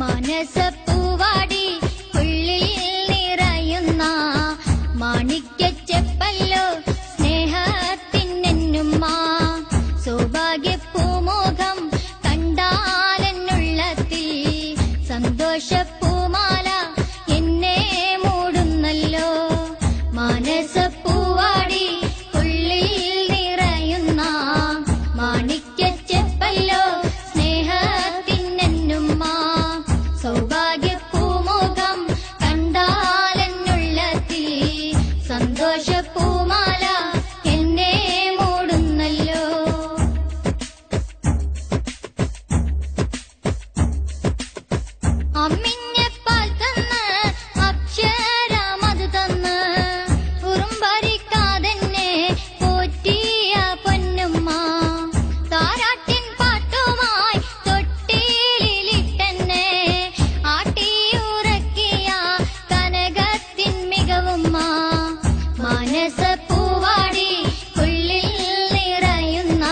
മാനസപ്പൂവാടി ഉള്ളിൽ നിറയുന്ന മാണിക്യച്ചെപ്പല്ലോ സ്നേഹത്തിനെന്നുമ്മ സൗഭാഗ്യപ്പൂമുഖം കണ്ടാലെന്നുള്ളത്തിൽ സന്തോഷപ്പൂമാല എന്നെ മൂടുന്നല്ലോ മാനസപ്പൂവാടി ഉള്ളിൽ നിറയുന്ന മാണിക്യച്ചെപ്പല്ലോ സ്നേഹത്തിനെന്നുമ്മ സൗഭാഗ്യപ്പൂമുഖം കണ്ടാലെന്നുള്ളത്തിൽ സന്തോഷപ്പൂമാല എന്നെ മൂടുന്നല്ലോ അമ്മിഞ്ഞപ്പാൽ തന്ന് അക്ഷരമത് തന്ന് ഉറുമ്പരിക്കാതെന്നെ പോറ്റിയ പൊന്നുമ്മ താരാട്ടിൻ പാട്ടുമായി തൊട്ടിലിട്ടെന്നെ ആട്ടിയുറക്കിയ കനകത്തിൻ മികവുമ്മ മാനസപ്പൂവാടി ഉള്ളിൽ നിറയുന്ന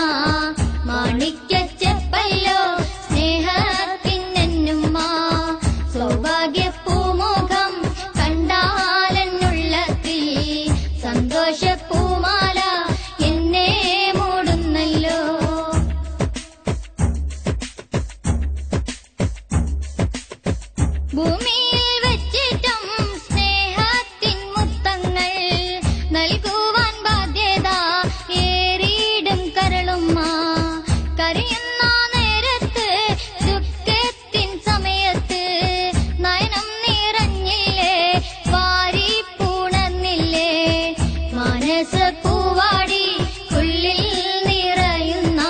മാണിക്യച്ചെപ്പല്ലോ സ്നേഹത്തിനെന്നുമ്മ സൗഭാഗ്യപ്പൂമുഖം കണ്ടാലെന്നുള്ളത്തിൽ സന്തോഷപ്പൂമാല എന്നെ മൂടുന്നല്ലോ ഭൂമിയിൽ വെച്ചിട്ടും സ്നേഹത്തിൻ മുത്തങ്ങൾ നൽകുവാൻ ബാധ്യത ഏറിയിടും കരളുമ്മ കരയുന്ന നേരത്ത് ദുഃഖത്തിൻ സമയത്ത് നയനം നിറഞ്ഞില്ലേ വാരി പൂണന്നില്ലേ മാനസപ്പൂവാടി ഉള്ളിൽ നിറയുന്ന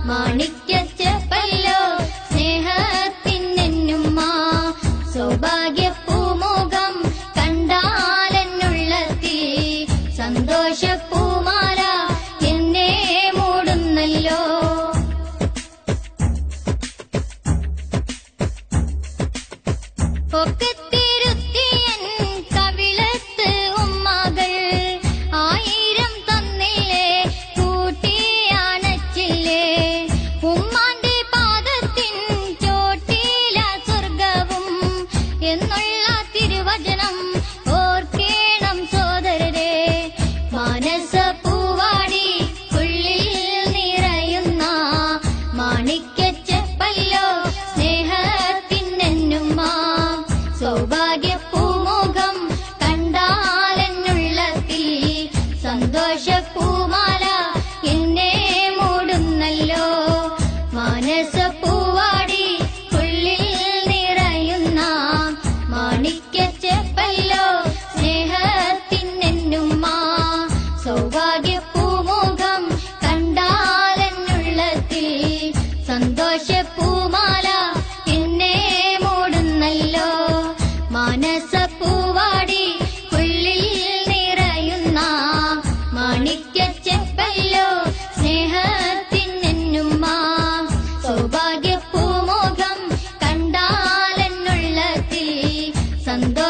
മാണിക്യച്ചെപ്പല്ലോ സ്നേഹത്തിനെന്നുമ്മ സൗഭാഗ്യപ്പൂമുഖം കണ്ടാലെന്നുള്ളത്തിൽ സന്തോഷപ്പൂമാല എന്നെ മൂടുന്നല്ലോ ഒക്കത്തിരുത്തിയൻ കവിളത്ത് ഉമ്മകൾ ആയിരം തന്നില്ലേ കൂട്ടിയണച്ചില്ലേ ഉമ്മാന്റെ പാദത്തിൻ ചോട്ടില സ്വർഗവും എന്നുള്ള തിരുവചനം ഓർക്കേണം സോദരരെ മാനസപ്പൂവാടി ഉള്ളിൽ നിറയുന്ന മാണിക്യച്ചെപ്പല്ലോ സ്നേഹത്തിനെന്നുമ്മ സൗഭാഗ്യപ്പൂമുഖം കണ്ടാലെന്നുള്ളത്തിൽ സന്തോഷപ്പൂമാല എന്നെ മൂടുന്നല്ലോ മാനസപ്പൂവാടി ഉള്ളിൽ നിറയുന്ന മാണിക്യച്ചെപ്പല്ലോ സ്നേഹത്തിനെന്നുമ്മ സൗഭാഗ്യപ്പൂമുഖം കണ്ടാലെന്നുള്ളത്തിൽ സന്തോഷപ്പൂമാല എന്നെ മൂടുന്നല്ലോ മാനസപ്പൂവാടി ഉള്ളിൽ നിറയുന്ന മാണിക്യച്ചെപ്പല്ലോ സ്നേഹത്തിനെന്നുമ്മ സൗഭാഗ്യപ്പൂമുഖം കണ്ടാലെന്നുള്ളത്തിൽ സന്തോഷ